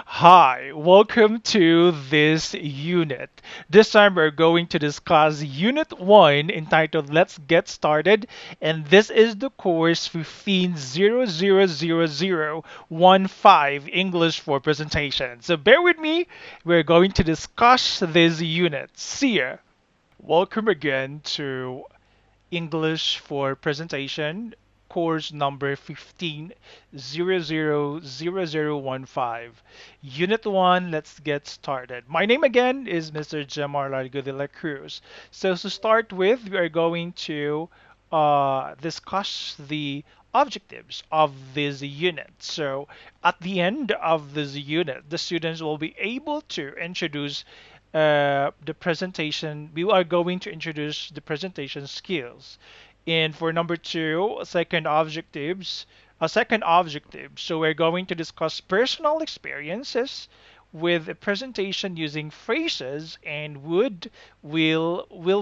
Hi, welcome to this unit. This time we're going to discuss Unit 1 entitled Let's Get Started, and this is the course 15000015 English for Presentation. So bear with me, we're going to discuss this unit. See ya. Welcome again to English for Presentation, course number 15000015. Unit 1, let's get started. My name again is Mr. Jamar Largo de la Cruz. So to start with, we are going to discuss the objectives of this unit. So at the end of this unit, the students will be able to introduce the presentation. We are going to introduce the presentation skills. And for number two, second objective. So we're going to discuss personal experiences with a presentation using phrases, and will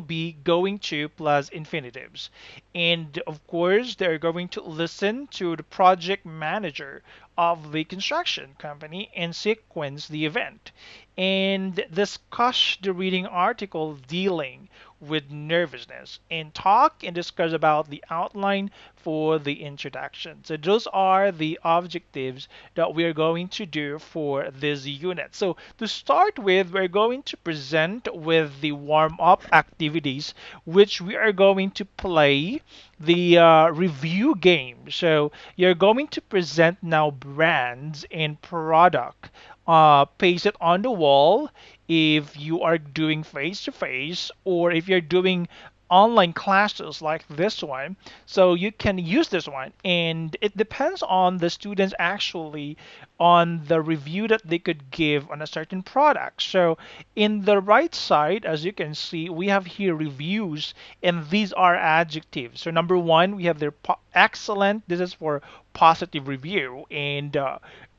be going to plus infinitives. And of course, they're going to listen to the project manager of the construction company and sequence the event and discuss the reading article dealing with nervousness and talk and discuss about the outline for the introduction. So those are the objectives that we are going to do for this unit. So to start with, we're going to present with the warm-up activities, which we are going to play the review game. So you're going to present now brands and product. Paste it on the wall if you are doing face to face, or if you're doing online classes like this one. So you can use this one, and it depends on the students actually on the review that they could give on a certain product. So in the right side, as you can see, we have here reviews, and these are adjectives. So number one, we have their excellent. This is for positive review, and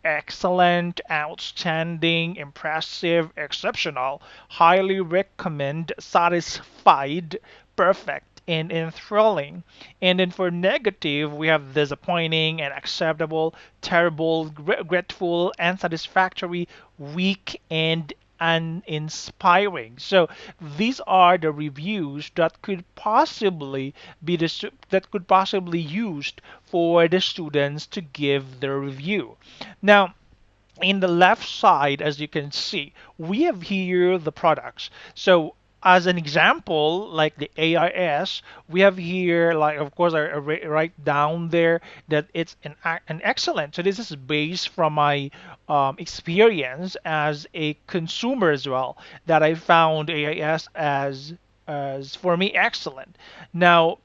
excellent, outstanding, impressive, exceptional, highly recommend, satisfied, perfect, and enthralling. And then for negative, we have disappointing and acceptable, terrible, regretful, unsatisfactory, weak, and uninspiring. So these are the reviews that could possibly that could possibly used for the students to give their review. Now, in the left side, as you can see, we have here the products. So as an example, like the AIS, we have here, like, of course, I write down there that it's an excellent. So this is based from my experience as a consumer as well, that I found AIS as for me excellent. Now,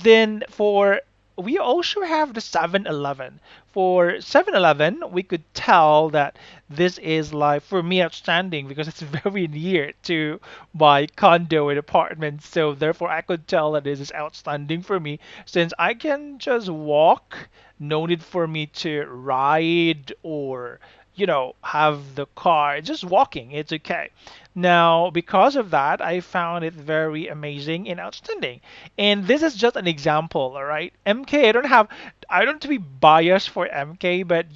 then for we also have the 7-Eleven. For 7-Eleven, we could tell that this is like for me outstanding because it's very near to my condo and apartment. So therefore, I could tell that this is outstanding for me since I can just walk. No need for me to ride or have the car. Just walking, it's okay. Now, because of that, I found it very amazing and outstanding. And this is just an example, all right? MK, I don't to be biased for MK, but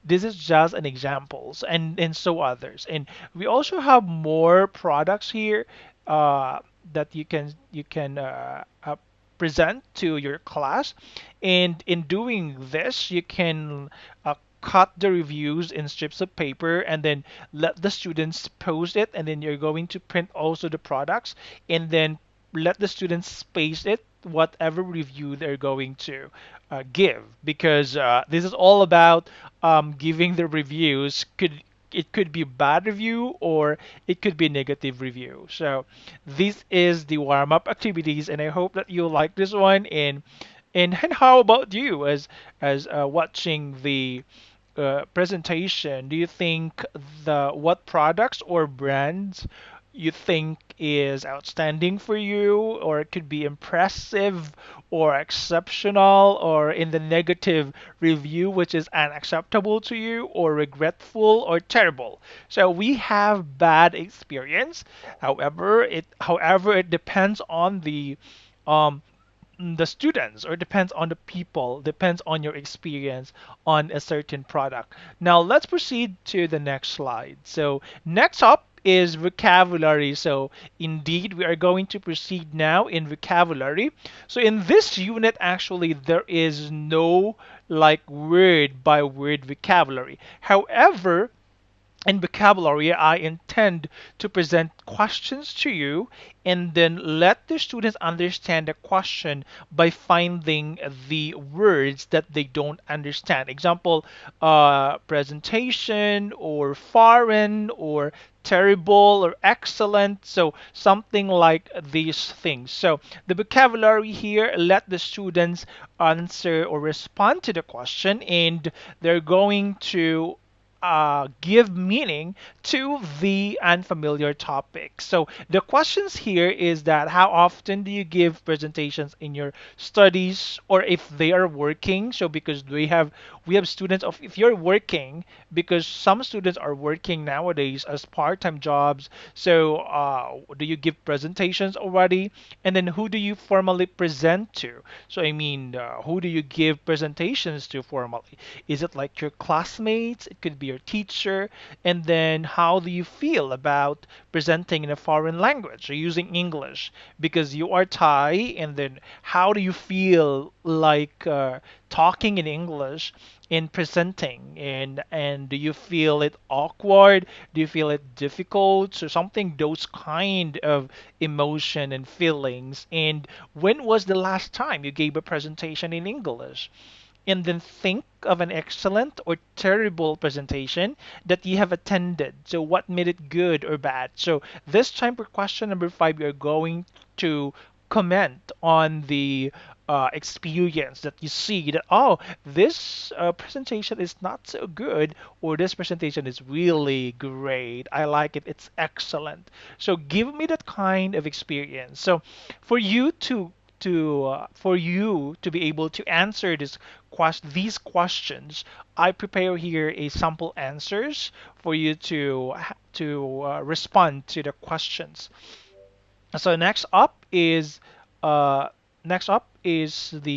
this is just an examples and so others. And we also have more products here that you can present to your class. And in doing this, you can cut the reviews in strips of paper and then let the students post it, and then you're going to print also the products, and then let the students space it whatever review they're going to give, because this is all about giving the reviews. It could be bad review or it could be negative review. So this is the warm-up activities, and I hope that you like this one. And how about you as watching the presentation? Do you think the what products or brands you think is outstanding for you, or it could be impressive or exceptional, or in the negative review, which is unacceptable to you, or regretful or terrible? So we have bad experience. However, it depends on um the students, or depends on the people, depends on your experience on a certain product. Now let's proceed to the next slide. So next up is vocabulary. So indeed, we are going to proceed now in vocabulary. So in this unit, actually, there is no like word by word vocabulary. However, in vocabulary, I intend to present questions to you and then let the students understand the question by finding the words that they don't understand. Example, presentation or foreign or terrible or excellent. So something like these things. So the vocabulary here, let the students answer or respond to the question, and they're going to give meaning to the unfamiliar topic. So the questions here is that how often do you give presentations in your studies, or if they are working? So because we have students of, if you're working, because some students are working nowadays as part-time jobs. So do you give presentations already? And then who do you formally present to? So I mean, who do you give presentations to formally? Is it like your classmates? It could be your teacher. And then how do you feel about presenting in a foreign language or using English? Because you are Thai, and then how do you feel like talking in English in presenting? And do you feel it awkward? Do you feel it difficult? So something, those kind of emotion and feelings. And when was the last time you gave a presentation in English? And then think of an excellent or terrible presentation that you have attended. So what made it good or bad? So this time for question number 5, you're going to comment on the experience that you see, that oh, this presentation is not so good, or this presentation is really great, I like it, it's excellent. So give me that kind of experience. So for you to be able to answer these questions, I prepare here a sample answers for you to respond to the questions. So uh, next up is the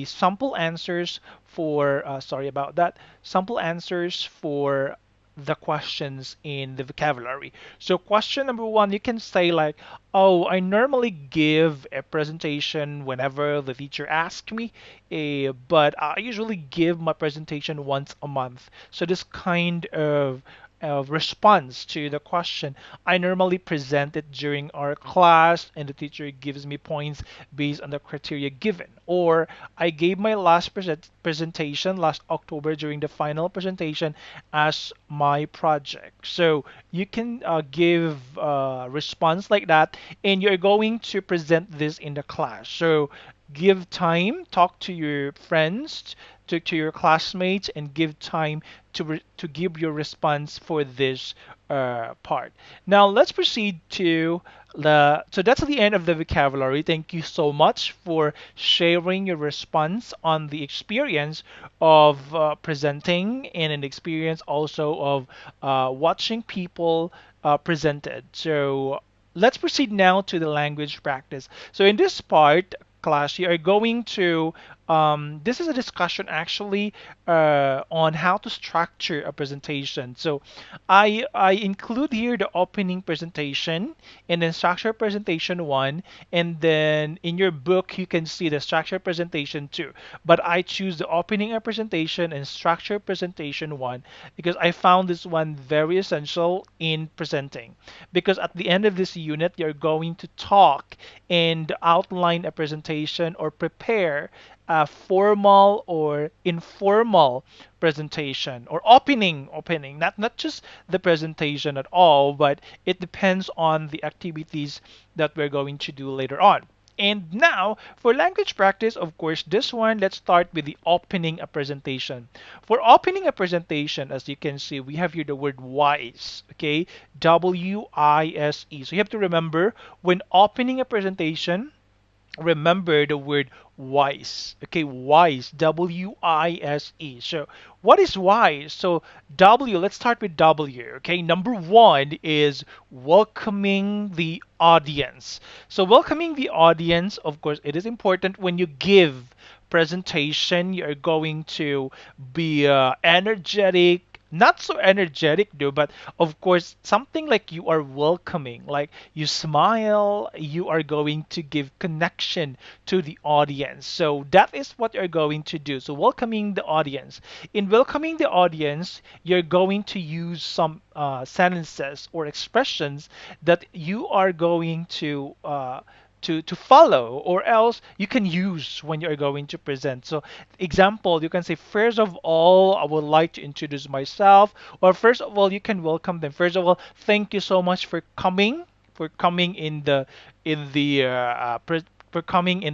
sample answers for sorry about that, sample answers for the questions in the vocabulary. So question number 1, you can say like, oh, I normally give a presentation whenever the teacher asks me, but I usually give my presentation once a month. So this kind of response to the question. I normally present it during our class, and the teacher gives me points based on the criteria given. Or I gave my last presentation last October during the final presentation as my project. So you can give response like that, and you're going to present this in the class. So give time, talk to your friends, to your classmates, and give time to give your response for this part. Now let's proceed to so that's the end of the vocabulary. Thank you so much for sharing your response on the experience of presenting, and an experience also of watching people presented. So let's proceed now to the language practice. So in this part, class, you are going to this is a discussion actually on how to structure a presentation. So I include here the opening presentation, and then structure presentation 1, and then in your book you can see the structure presentation 2. But I choose the opening a presentation and structure presentation 1 because I found this one very essential in presenting. Because at the end of this unit, you're going to talk and outline a presentation or prepare a formal or informal presentation, or opening, not just the presentation at all, but it depends on the activities that we're going to do later on. And now for language practice, of course, this one, let's start with the opening a presentation. For opening a presentation, as you can see, we have here the word wise, okay? W-I-S-E. So you have to remember, when opening a presentation, remember the word wise. Okay, wise, W-I-S-E. So what is wise? So W, let's start with W. Okay, number one is welcoming the audience. So welcoming the audience, of course, it is important when you give presentation. You're going to be energetic, not so energetic though, but of course something like you are welcoming, like you smile, you are going to give connection to the audience. So that is what you're going to do. So welcoming the audience. In welcoming the audience, you're going to use some sentences or expressions that you are going to follow, or else you can use when you're going to present. So example, you can say, first of all, I would like to introduce myself, or first of all, you can welcome them. First of all, thank you so much for coming for coming in the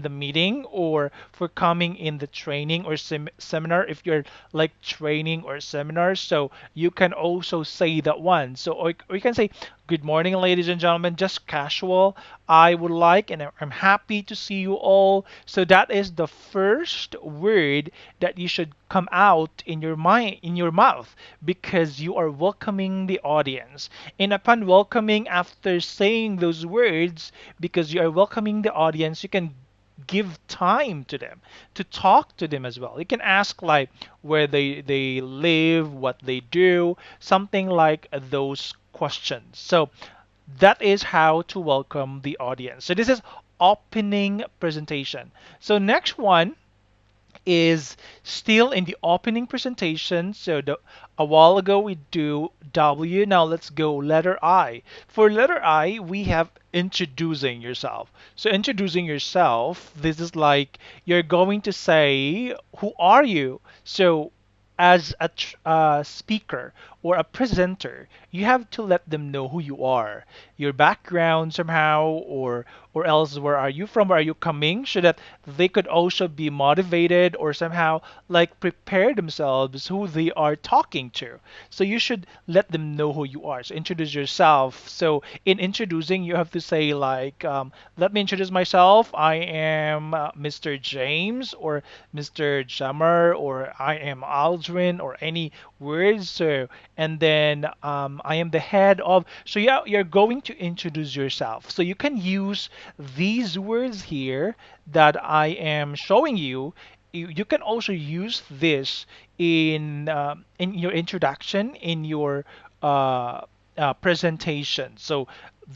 meeting, or for coming in the training or seminar, if you're like training or seminar. So you can also say that one. So or you can say, good morning, ladies and gentlemen, just casual. I would like, and I'm happy to see you all. So that is the first word that you should come out in your mind, in your mouth, because you are welcoming the audience. And upon welcoming, after saying those words, because you are welcoming the audience, you can give time to them, to talk to them as well. You can ask like where they live, what they do, something like those questions. So that is how to welcome the audience. So this is opening presentation. So next one is still in the opening presentation. So a while ago we do W. Now let's go letter I. For letter I, we have introducing yourself. So introducing yourself, this is like you're going to say, who are you? So as a speaker or a presenter, you have to let them know who you are, your background somehow, or else where are you from, where are you coming, so that they could also be motivated or somehow like prepare themselves who they are talking to. So you should let them know who you are. So introduce yourself. So in introducing, you have to say like, let me introduce myself. I am Mr. James, or Mr. Jammer, or I am Aldrin, or any words. So and then I am the head of. So yeah, you're going to introduce yourself. So you can use these words here that I am showing you. You can also use this in your introduction, in your presentation. So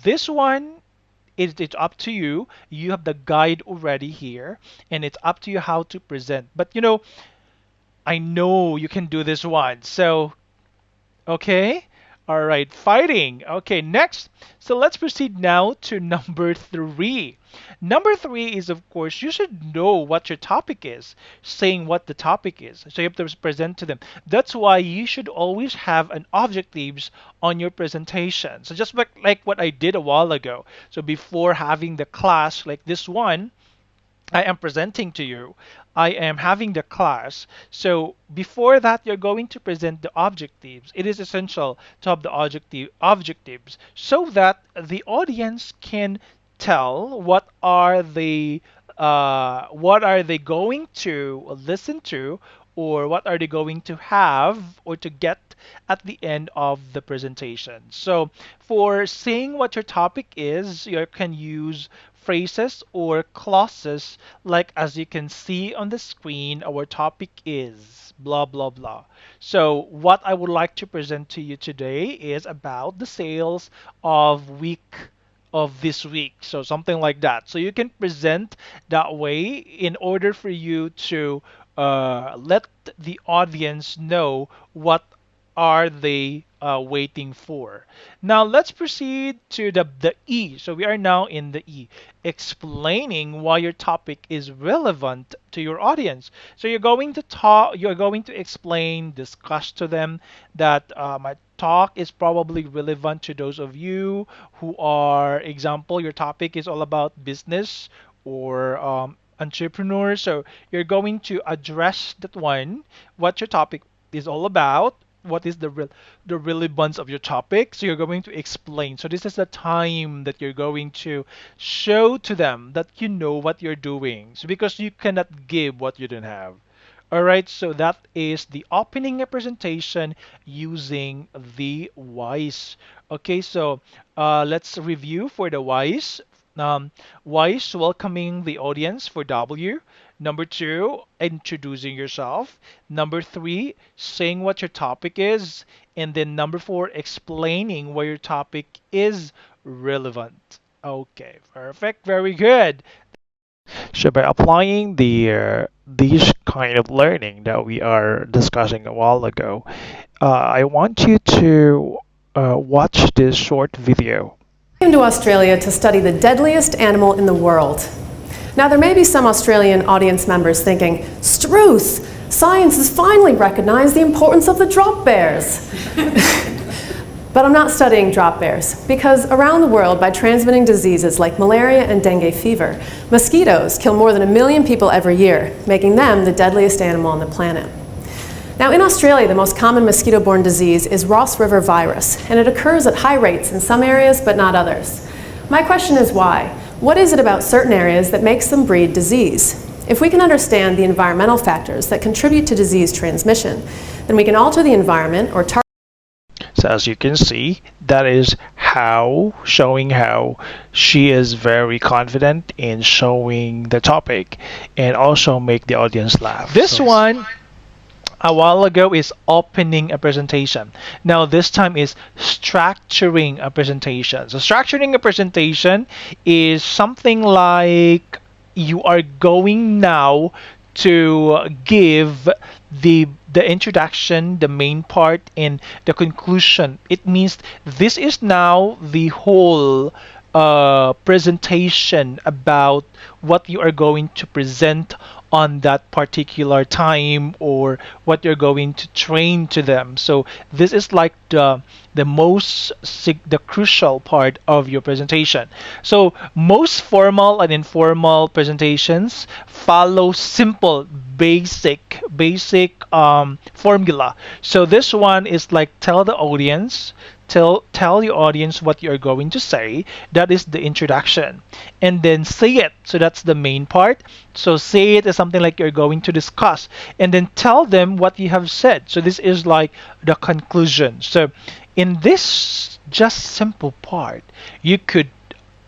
this one, it's up to you. You have the guide already here, and it's up to you how to present. But I know you can do this one. So okay. All right. Fighting. Okay. Next. So let's proceed now to number three. Number three is, of course, you should know what your topic is, saying what the topic is. So you have to present to them. That's why you should always have an objectives on your presentation. So just like what I did a while ago. So before having the class like this one, I am presenting to you. I am having the class. So before that, you're going to present the objectives. It is essential to have the objectives so that the audience can tell what are they going to listen to, or what are they going to have or to get at the end of the presentation. So for saying what your topic is, you can use phrases or clauses like, as you can see on the screen, our topic is blah blah blah. So what I would like to present to you today is about the sales of this week. So something like that. So you can present that way in order for you to let the audience know what are they waiting for. Now let's proceed to the E. So we are now in the E, explaining why your topic is relevant to your audience. So you're going to explain, discuss to them that my talk is probably relevant to those of you who are, example, your topic is all about business or entrepreneurs. So you're going to address that one, what your topic is all about, what is the relevance of your topic. So you're going to explain. So this is the time that you're going to show to them that you know what you're doing. So because you cannot give what you don't have. All right, so that is the opening a presentation using the whys. Okay, so let's review for the whys. Whys, welcoming the audience for W. Number two, introducing yourself. Number three, saying what your topic is. And then number four, explaining why your topic is relevant. Okay, perfect. Very good. So by applying these kind of learning that we are discussing a while ago, I want you to watch this short video. I came to Australia to study the deadliest animal in the world. Now there may be some Australian audience members thinking, Struth, science has finally recognized the importance of the drop bears. But I'm not studying drop bears, because around the world, by transmitting diseases like malaria and dengue fever, mosquitoes kill more than 1 million people every year, making them the deadliest animal on the planet. Now in Australia, the most common mosquito-borne disease is Ross River virus, and it occurs at high rates in some areas but not others. My question is why? What is it about certain areas that makes them breed disease? If we can understand the environmental factors that contribute to disease transmission, then we can alter the environment or target. So as you can see, that is showing how she is very confident in showing the topic and also make the audience laugh. This one a while ago is opening a presentation. Now this time is structuring a presentation. So structuring a presentation is something like you are going now to give the introduction, the main part, and the conclusion. It means this is now the whole presentation about what you are going to present on that particular time or what you're going to train to them. So this is like the crucial part of your presentation. So most formal and informal presentations follow simple basic formula. So this one is like tell the audience, tell your audience what you're going to say. That is the introduction, and then say it. So that's the main part. So say it as something like you're going to discuss, and then tell them what you have said. So this is like the conclusion. So in this just simple part, you could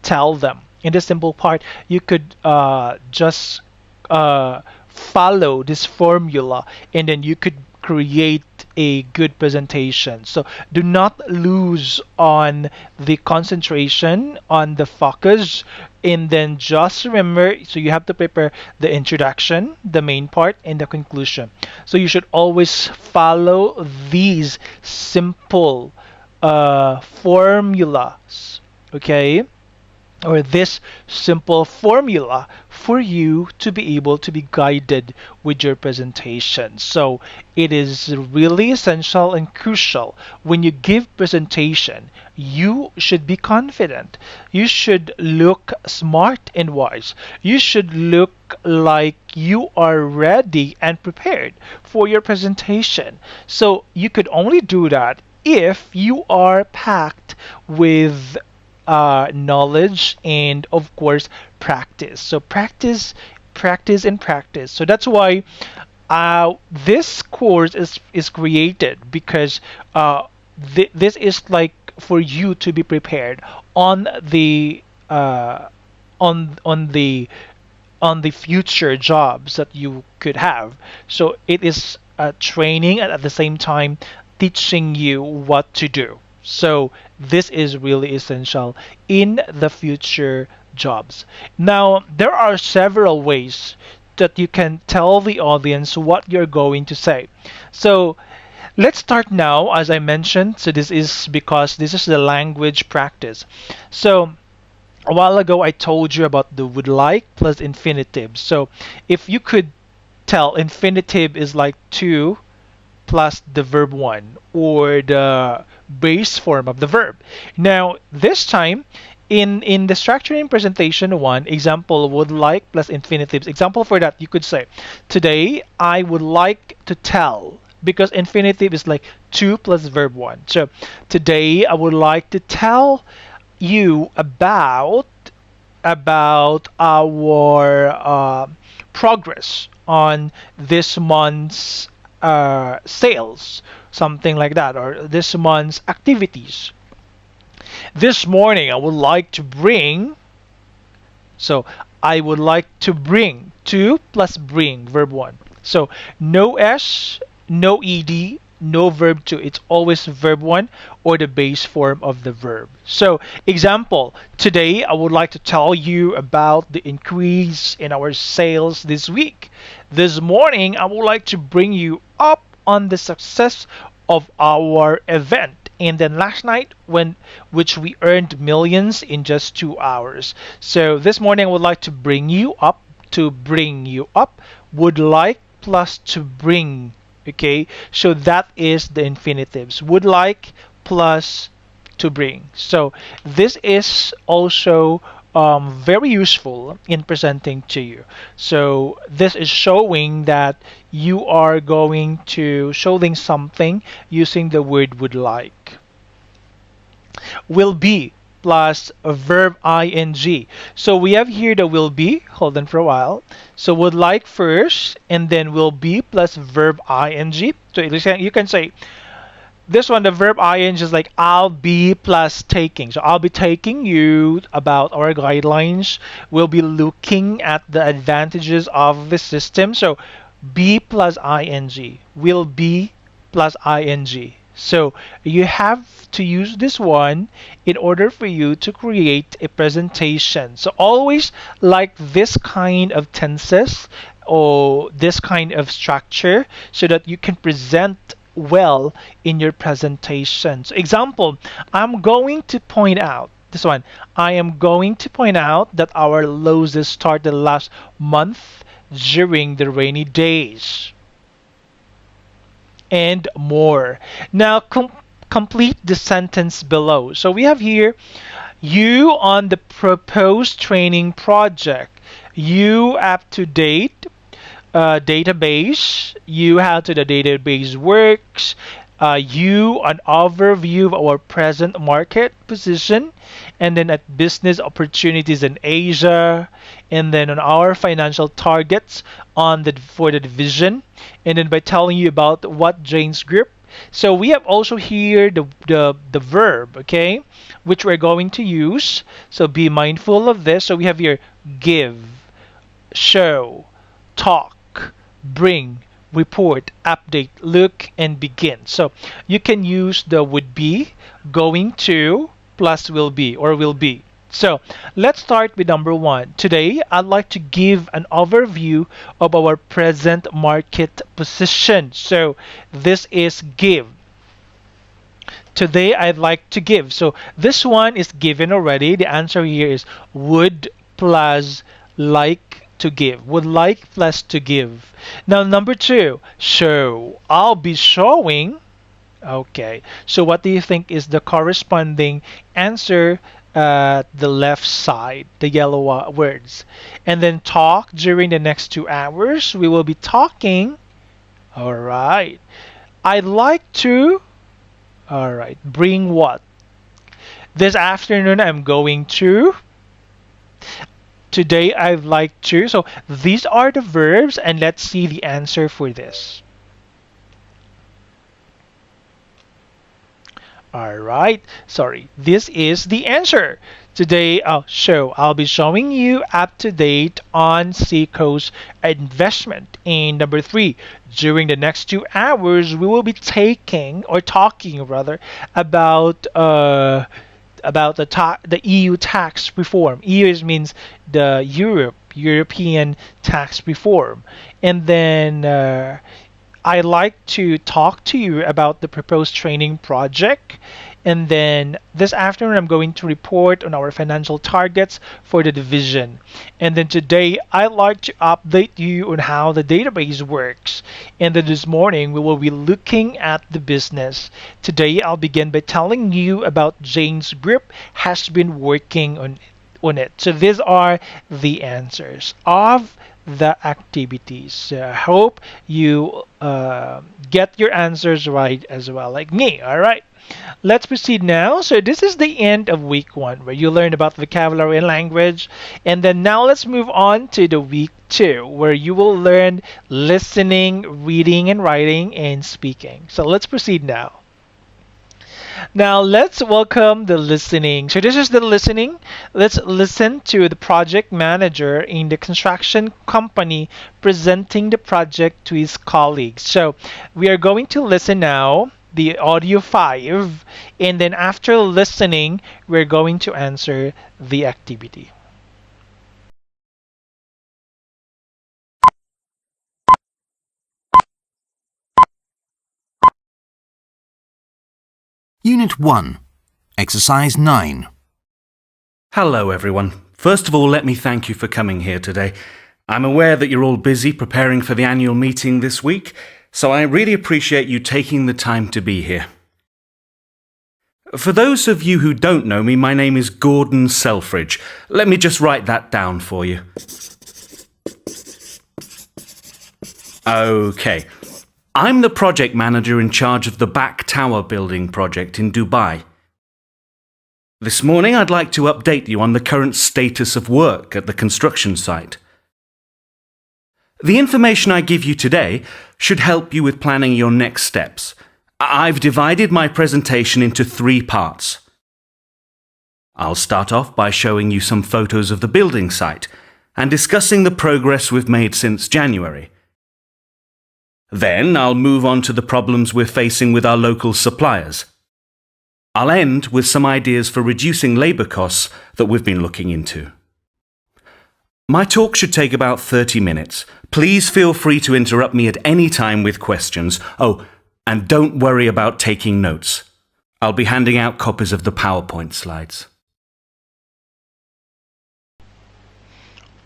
tell them. In this simple part, you could just follow this formula, and then you could create a good presentation. So do not lose on the concentration, on the focus, and then just remember, so you have to prepare the introduction, the main part, and the conclusion. So you should always follow these simple formulas, okay? Or this simple formula for you to be able to be guided with your presentation. So it is really essential and crucial when you give presentation, you should be confident. You should look smart and wise. You should look like you are ready and prepared for your presentation. So you could only do that if you are packed with knowledge and of course practice. So practice, practice, and practice. So that's why this course is created, because this is like for you to be prepared on the on the future jobs that you could have. So it is training and at the same time teaching you what to do. So this is really essential in the future jobs. Now, there are several ways that you can tell the audience what you're going to say. So let's start now, as I mentioned. So this is because this is the language practice. So a while ago, I told you about the would like plus infinitive. So if you could tell infinitive is like to plus the verb one, or the base form of the verb. Now, this time, in the structuring presentation one, example would like plus infinitives. Example for that, you could say, today I would like to tell because infinitive is like to plus verb one. So today I would like to tell you about our progress on this month's sales, something like that, or this month's activities. This morning, I would like to bring, so I would like to bring, to plus bring, verb 1. So no S, no ED, no verb 2. It's always verb 1 or the base form of the verb. So example, today I would like to tell you about the increase in our sales this week. This morning, I would like to bring you up on the success of our event. And then last night, when which we earned millions in just 2 hours. So this morning, I would like to bring you up. To bring you up, would like plus to bring. Okay, so that is the infinitives. Would like plus to bring. So this is also very useful in presenting to you. So this is showing that you are going to showing something using the word would like. Will be plus a verb ing. So we have here the will be, hold on for a while. So would like first, and then will be plus verb ing. So you can say, this one, the verb ing is like I'll be plus taking. So I'll be taking you about our guidelines. We'll be looking at the advantages of the system. So be plus ing will be plus ing. So you have to use this one in order for you to create a presentation. So always like this kind of tenses or this kind of structure so that you can present well in your presentation. So example, I'm going to point out this one. I am going to point out that our losses started last month during the rainy days and more. Now complete the sentence below. So we have here you on the proposed training project. You up to date database. You how to the database works. You an overview of our present market position, and then at business opportunities in Asia, and then on our financial targets on the for the division, and then by telling you about what Jane's group. So we have also here the verb, okay, which we're going to use. So be mindful of this. So we have here give, show, talk, bring, report, update, look, and begin. So you can use the would be, going to, plus will be or will be. So let's start with number 1. Today, I'd like to give an overview of our present market position. So this is give. Today, I'd like to give. So this one is given already. The answer here is would plus like to give. Would like plus to give. Now, number 2, show. I'll be showing. Okay. So what do you think is the corresponding answer? The left side, the yellow words. And then talk during the next 2 hours. We will be talking. All right. I'd like to. All right. Bring what? This afternoon, I'm going to. Today, I'd like to. So these are the verbs, and let's see the answer for this. All right, sorry. This is the answer. Today, I'll be showing you up to date on Seacoast investment. And number 3, during the next 2 hours, we will be talking rather about the EU tax reform. EU means the European tax reform, and then. I'd like to talk to you about the proposed training project. And then this afternoon, I'm going to report on our financial targets for the division. And then today, I'd like to update you on how the database works. And then this morning, we will be looking at the business. Today, I'll begin by telling you about Jane's group has been working unit. So these are the answers of the activities. So I hope you get your answers right as well, like me. All right. Let's proceed now. So this is the end of week 1 where you learn about vocabulary and language. And then now let's move on to the week 2 where you will learn listening, reading and writing and speaking. So let's proceed now. Now let's welcome the listening. So this is the listening. Let's listen to the project manager in the construction company presenting the project to his colleagues. So we are going to listen now the audio 5, and then after listening we're going to answer the activity. Unit 1, Exercise 9. Hello, everyone. First of all, let me thank you for coming here today. I'm aware that you're all busy preparing for the annual meeting this week, so I really appreciate you taking the time to be here. For those of you who don't know me, my name is Gordon Selfridge. Let me just write that down for you. Okay. I'm the project manager in charge of the Back Tower building project in Dubai. This morning I'd like to update you on the current status of work at the construction site. The information I give you today should help you with planning your next steps. I've divided my presentation into 3 parts. I'll start off by showing you some photos of the building site and discussing the progress we've made since January. Then I'll move on to the problems we're facing with our local suppliers. I'll end with some ideas for reducing labour costs that we've been looking into. My talk should take about 30 minutes. Please feel free to interrupt me at any time with questions. Oh, and don't worry about taking notes. I'll be handing out copies of the PowerPoint slides.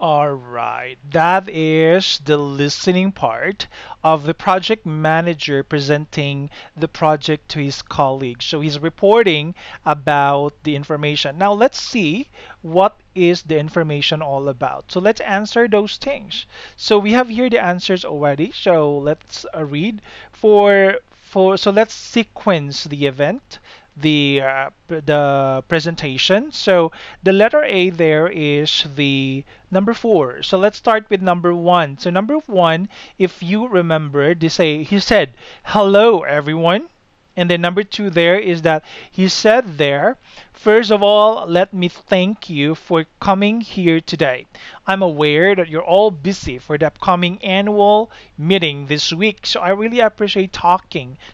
All right, that is the listening part of the project manager presenting the project to his colleagues. So he's reporting about the information. Now let's see what is the information all about. So let's answer those things. So we have here the answers already. So let's read so let's sequence the event, the presentation. So the letter A there is the number 4. So let's start with number 1. So number 1, if you remember, he said, "Hello, everyone." And then number 2 there is that he said there, "First of all, let me thank you for coming here today. I'm aware that you're all busy for the upcoming annual meeting this week, so I really appreciate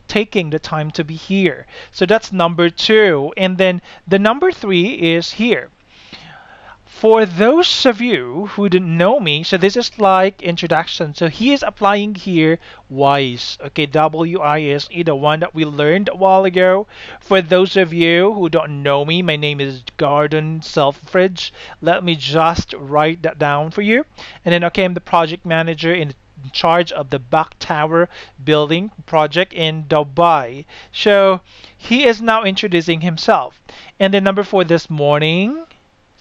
taking the time to be here." So that's number 2. And then the number 3 is here. For those of you who didn't know me, so this is like introduction. So he is applying here WISE. Okay, WISE, the one that we learned a while ago. For those of you who don't know me, my name is Gordon Selfridge. Let me just write that down for you. And then, okay, I'm the project manager in charge of the Back Tower building project in Dubai. So he is now introducing himself. And then number 4 this morning.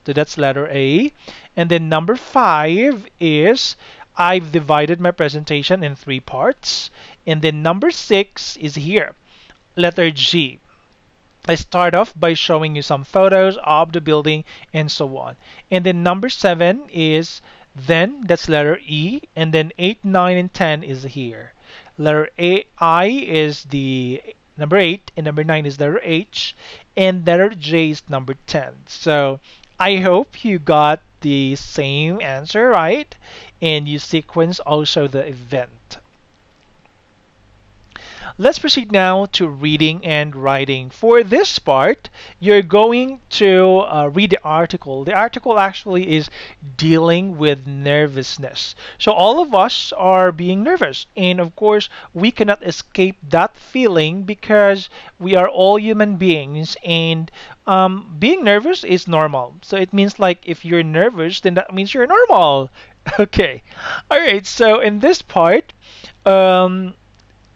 So that's letter A. And then number 5 is I've divided my presentation in 3 parts. And then number 6 is here. Letter G. I start off by showing you some photos of the building and so on. And then number 7 is then, that's letter E. And then 8, 9, and 10 is here. Letter I is the number 8, and number 9 is letter H, and letter J is number 10. So I hope you got the same answer right, and you sequence also the event. Let's proceed now to reading and writing. For this part, you're going to read the article. The article actually is dealing with nervousness. So all of us are being nervous. And of course, we cannot escape that feeling because we are all human beings. And being nervous is normal. So it means like if you're nervous, then that means you're normal. Okay. All right. So in this part,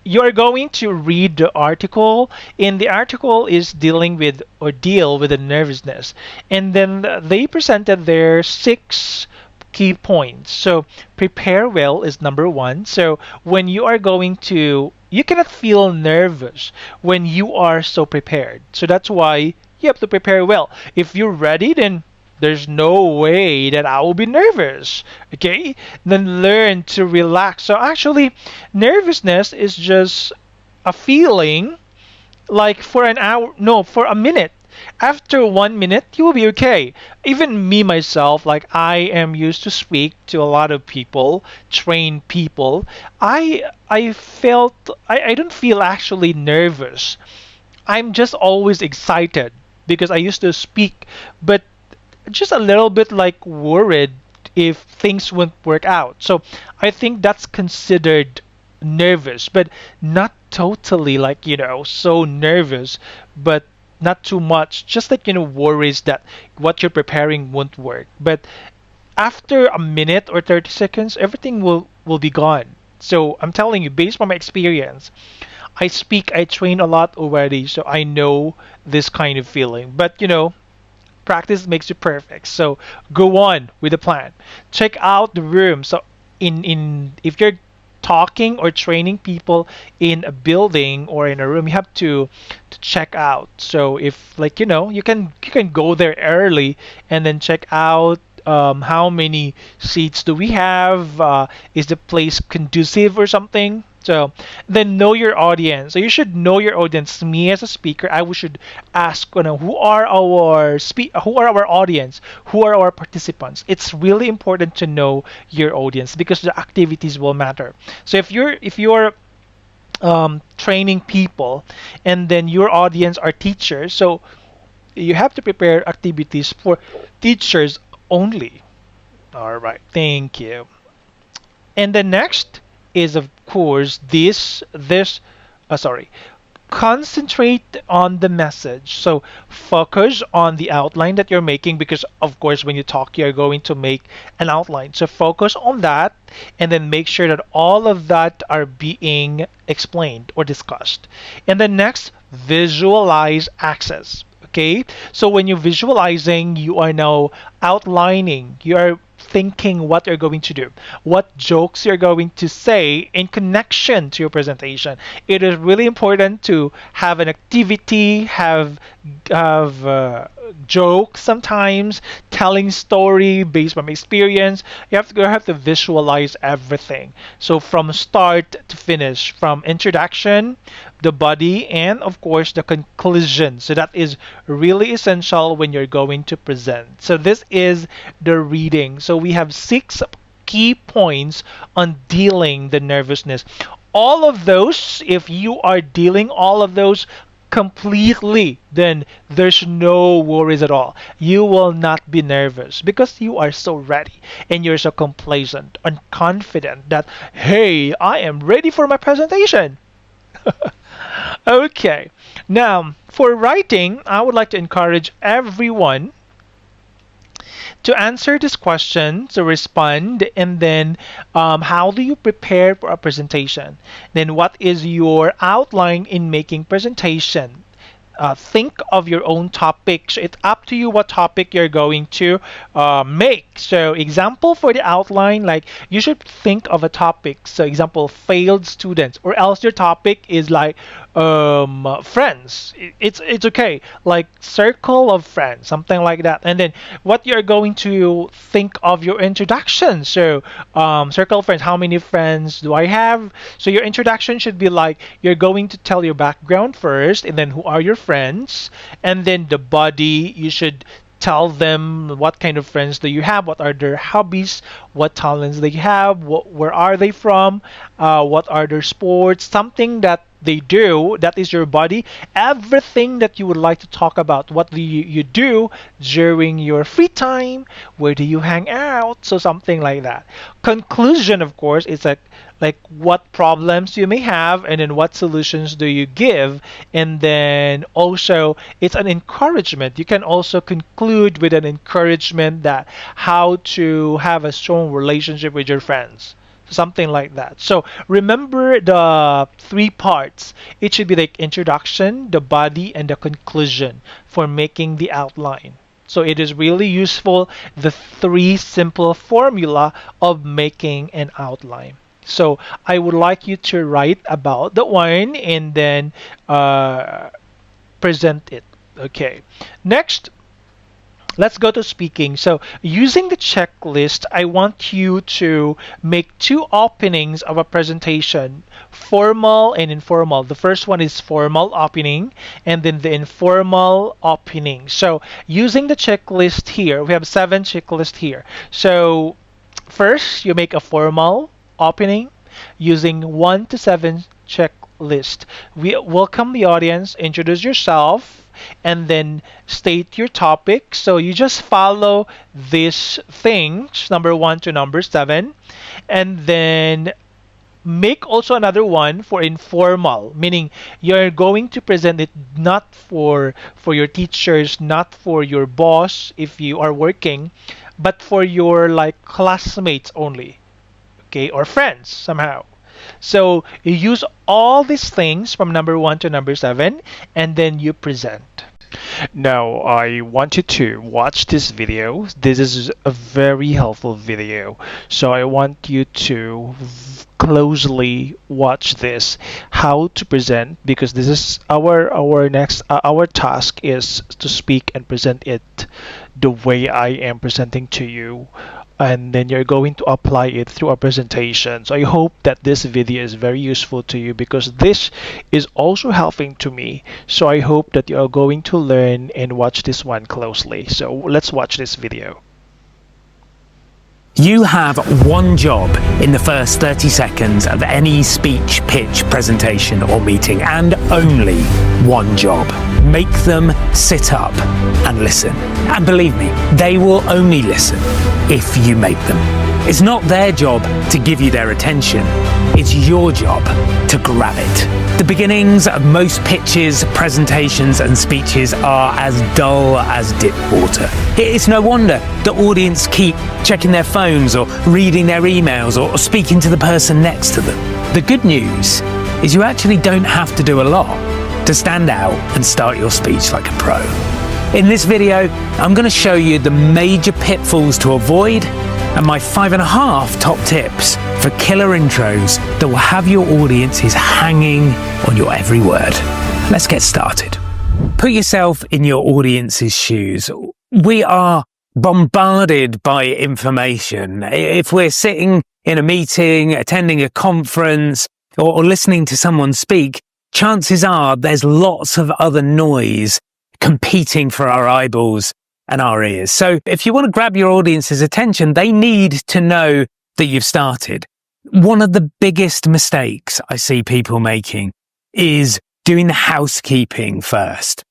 you're going to read the article, and the article is dealing with or deal with the nervousness, and then they presented their six key points. So prepare well is number one. So when you are going to, you cannot feel nervous when you are so prepared. So that's why you have to prepare well. If you're ready, then there's no way that I will be nervous. Okay? Then learn to relax. So actually, nervousness is just a feeling like for an hour, no, for a minute. After 1 minute, you will be okay. Even me myself, like I am used to speak to a lot of people, train people. I felt I don't feel actually nervous. I'm just always excited because I used to speak, but just a little bit like worried if things won't work out. So I think that's considered nervous, but not totally like, so nervous, but not too much. Just like, worries that what you're preparing won't work. But after a minute or 30 seconds, everything will be gone. So I'm telling you, based on my experience, I train a lot already, so I know this kind of feeling. But practice makes you perfect. So go on with the plan. Check out the room. So in if you're talking or training people in a building or in a room, you have to check out. So if like you can go there early and then check out how many seats do we have? Is the place conducive or something? So then know your audience. So you should know your audience. Me as a speaker, should ask, who are our audience, who are our participants. It's really important to know your audience because the activities will matter. So if you're training people, and then your audience are teachers, so you have to prepare activities for teachers only. All right, thank you. And the next is, of course, sorry, concentrate on the message. So focus on the outline that you're making because, of course, when you talk, you're going to make an outline. So focus on that and then make sure that all of that are being explained or discussed. And then next, visualize access. Okay, so when you're visualizing, you are now outlining, you are thinking what you're going to do, what jokes you're going to say in connection to your presentation. It is really important to have an activity, have jokes sometimes, telling story based on experience. You have to visualize everything. So from start to finish, from introduction, the body, and of course the conclusion. So that is really essential when you're going to present. So this is the reading. So we have six key points on dealing the nervousness. All of those, if you are dealing all of those completely, then there's no worries at all. You will not be nervous because you are so ready and you're so complacent and confident that, hey, I am ready for my presentation. Okay, now for writing, I would like to encourage everyone to answer this question, to respond, and then how do you prepare for a presentation? Then what is your outline in making presentation? Think of your own topic. So it's up to you what topic you're going to make. So example for the outline, like you should think of a topic. So example, failed students, or else your topic is like friends. It's okay, like circle of friends, something like that. And then what you're going to think of your introduction. So circle of friends, how many friends do I have? So your introduction should be like you're going to tell your background first, and then who are your friends, and then the body, you should tell them what kind of friends do you have, what are their hobbies, what talents they have, where are they from, what are their sports, something that they do, that is your body, everything that you would like to talk about. What do you do during your free time, where do you hang out, so something like that. Conclusion, of course, is like what problems you may have, and then what solutions do you give. And then also it's an encouragement. You can also conclude with an encouragement that how to have a strong relationship with your friends, something like that. So remember the three parts. It should be like introduction, the body, and the conclusion for making the outline. So it is really useful, the three simple formula of making an outline. So I would like you to write about the one and then present it. Okay. Next, let's go to speaking. So using the checklist, I want you to make two openings of a presentation, formal and informal. The first one is formal opening and then the informal opening. So using the checklist here, we have 7 checklists here. So first, you make a formal opening using 1 to 7 checklist. We welcome the audience, introduce yourself, and then state your topic. So you just follow these things, number 1 to number 7, and then make also another one for informal, meaning you're going to present it not for your teachers, not for your boss if you are working, but for your like classmates only, okay, or friends somehow. So you use all these things from number 1 to number 7 and then you present. Now, I want you to watch this video. This is a very helpful video. So I want you to closely watch this, how to present, because this is our next our task is to speak and present it the way I am presenting to you, and then you're going to apply it through a presentation. So I hope that this video is very useful to you because this is also helping to me. So I hope that you are going to learn and watch this one closely. So let's watch this video. You have one job in the first 30 seconds of any speech, pitch, presentation or meeting, and only one job. Make them sit up and listen. And believe me, they will only listen if you make them. It's not their job to give you their attention. It's your job to grab it. The beginnings of most pitches, presentations and speeches are as dull as dip water. It's no wonder the audience keep checking their phones or reading their emails or speaking to the person next to them. The good news is you actually don't have to do a lot to stand out and start your speech like a pro. In this video, I'm going to show you the major pitfalls to avoid and my 5.5 top tips for killer intros that will have your audiences hanging on your every word. Let's get started. Put yourself in your audience's shoes. We are bombarded by information. If we're sitting in a meeting, attending a conference, or listening to someone speak, chances are there's lots of other noise competing for our eyeballs and our ears. So if you want to grab your audience's attention, they need to know that you've started. One of the biggest mistakes I see people making is doing the housekeeping first.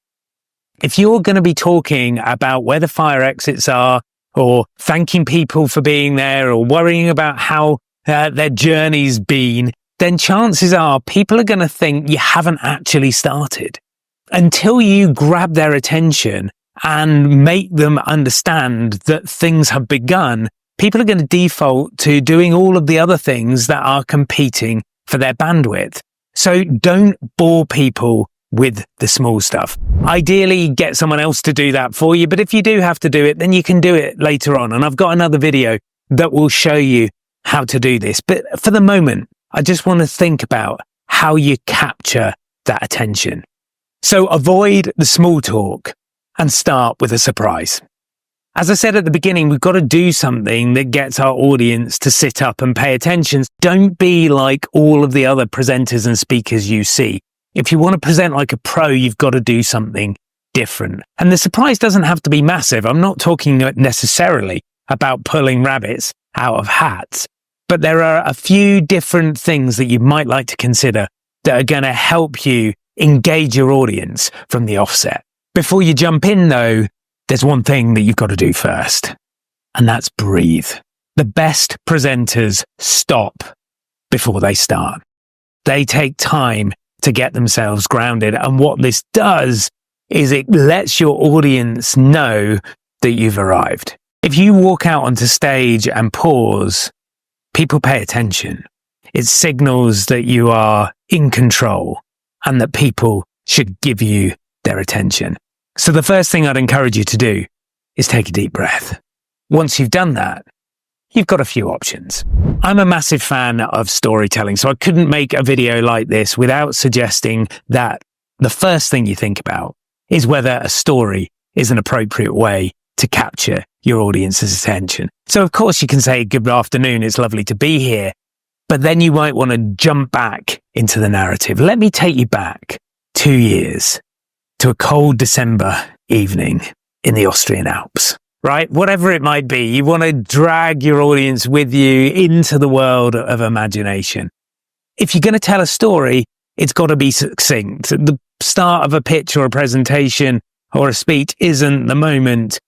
If you're going to be talking about where the fire exits are, or thanking people for being there, or worrying about how their journey's been, then chances are people are going to think you haven't actually started. Until you grab their attention and make them understand that things have begun, people are going to default to doing all of the other things that are competing for their bandwidth. So don't bore people with the small stuff. Ideally, get someone else to do that for you, but if you do have to do it, then you can do it later on. And I've got another video that will show you how to do this. But for the moment, I just want to think about how you capture that attention. So avoid the small talk and start with a surprise. As I said at the beginning, we've got to do something that gets our audience to sit up and pay attention. Don't be like all of the other presenters and speakers you see. If you want to present like a pro, you've got to do something different. And the surprise doesn't have to be massive. I'm not talking necessarily about pulling rabbits out of hats, but there are a few different things that you might like to consider that are going to help you engage your audience from the offset. Before you jump in though, there's one thing that you've got to do first, and that's breathe. The best presenters stop before they start. They take time to get themselves grounded. And what this does is it lets your audience know that you've arrived. If you walk out onto stage and pause, people pay attention. It signals that you are in control and that people should give you their attention. So the first thing I'd encourage you to do is take a deep breath. Once you've done that, you've got a few options. I'm a massive fan of storytelling, so I couldn't make a video like this without suggesting that the first thing you think about is whether a story is an appropriate way to capture your audience's attention. So of course you can say, good afternoon, it's lovely to be here, but then you might want to jump back into the narrative. Let me take you back 2 years to a cold December evening in the Austrian Alps, right? Whatever it might be, you want to drag your audience with you into the world of imagination. If you're going to tell a story, it's got to be succinct. The start of a pitch or a presentation or a speech isn't the moment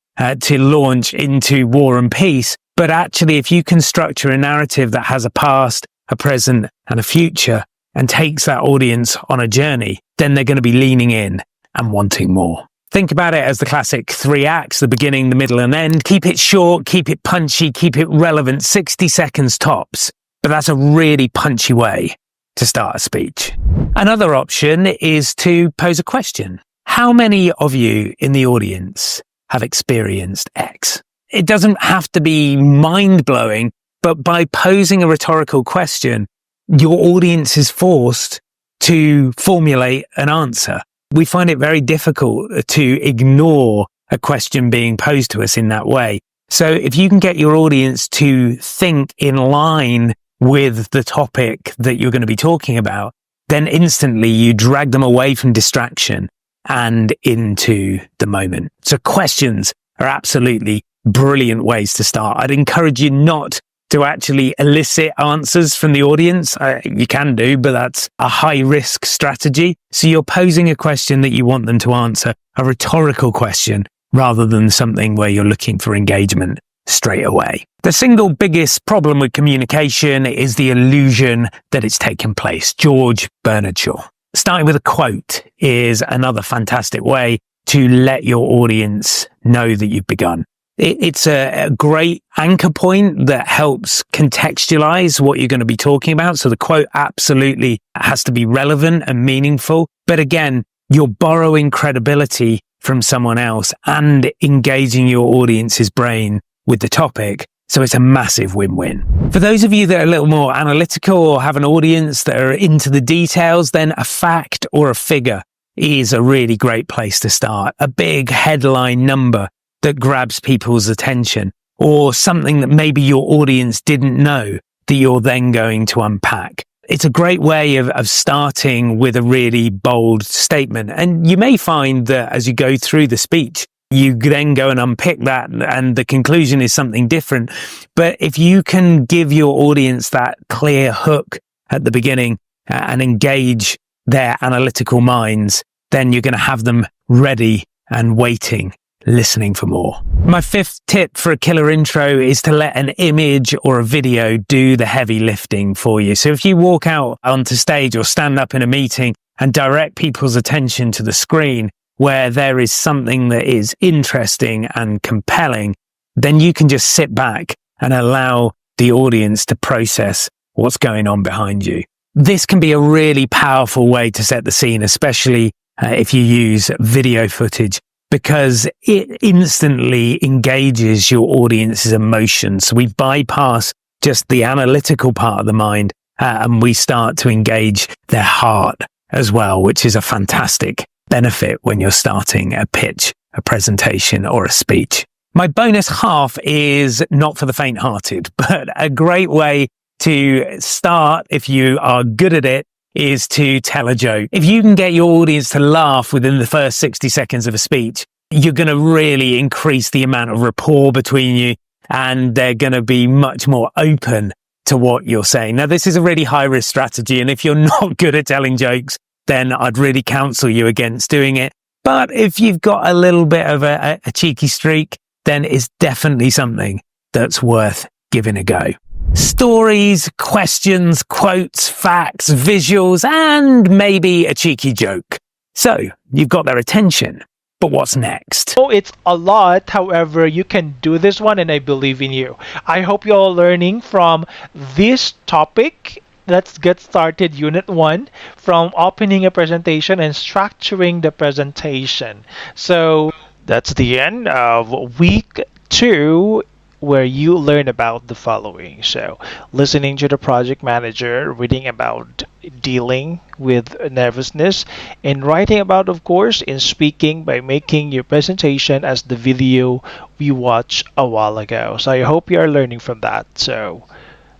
to launch into war and peace. But actually, if you can structure a narrative that has a past, a present, and a future, and takes that audience on a journey, then they're going to be leaning in and wanting more. Think about it as the classic 3 acts, the beginning, the middle, and end. Keep it short, keep it punchy, keep it relevant, 60 seconds tops. But that's a really punchy way to start a speech. Another option is to pose a question. How many of you in the audience have experienced X? It doesn't have to be mind-blowing, but by posing a rhetorical question, your audience is forced to formulate an answer. We find it very difficult to ignore a question being posed to us in that way. So if you can get your audience to think in line with the topic that you're going to be talking about, then instantly you drag them away from distraction and into the moment. So questions are absolutely brilliant ways to start. I'd encourage you not to actually elicit answers from the audience. You can do, but that's a high risk strategy. So you're posing a question that you want them to answer, a rhetorical question, rather than something where you're looking for engagement straight away. The single biggest problem with communication is the illusion that it's taken place. George Bernard Shaw. Starting with a quote is another fantastic way to let your audience know that you've begun. It's a great anchor point that helps contextualize what you're going to be talking about. So the quote absolutely has to be relevant and meaningful. But again, you're borrowing credibility from someone else and engaging your audience's brain with the topic. So it's a massive win-win. For those of you that are a little more analytical or have an audience that are into the details, then a fact or a figure is a really great place to start. A big headline number that grabs people's attention, or something that maybe your audience didn't know that you're then going to unpack. It's a great way of starting with a really bold statement. And you may find that as you go through the speech, you then go and unpick that and the conclusion is something different. But if you can give your audience that clear hook at the beginning and engage their analytical minds, then you're going to have them ready and waiting, listening for more. My 5th tip for a killer intro is to let an image or a video do the heavy lifting for you. So if you walk out onto stage or stand up in a meeting and direct people's attention to the screen where there is something that is interesting and compelling, then you can just sit back and allow the audience to process what's going on behind you. This can be a really powerful way to set the scene, especially if you use video footage, because it instantly engages your audience's emotions. So we bypass just the analytical part of the mind and we start to engage their heart as well, which is a fantastic benefit when you're starting a pitch, a presentation, or a speech. My bonus half is not for the faint-hearted, but a great way to start, if you are good at it, is to tell a joke. If you can get your audience to laugh within the first 60 seconds of a speech, you're going to really increase the amount of rapport between you, and they're going to be much more open to what you're saying. Now, this is a really high-risk strategy, and if you're not good at telling jokes, then I'd really counsel you against doing it. But if you've got a little bit of a cheeky streak, then it's definitely something that's worth giving a go. Stories, questions, quotes, facts, visuals, and maybe a cheeky joke. So you've got their attention, But what's next? Oh, it's a lot. However, you can do this one, and I believe in you. I hope you're all learning from this topic. Let's get started. Unit 1, from opening a presentation and structuring the presentation. So that's the end of week 2, where you learn about the following. So, listening to the project manager, reading about dealing with nervousness, and writing about, of course, in speaking by making your presentation as the video we watched a while ago. So, I hope you are learning from that. So,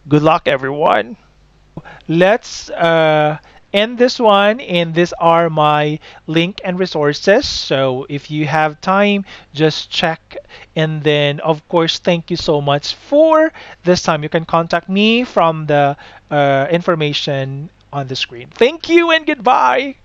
good luck, everyone. Let's end this one, and these are my link and resources. So if you have time, just check. And then, of course, thank you so much for this time. You can contact me from the information on the screen. Thank you and goodbye.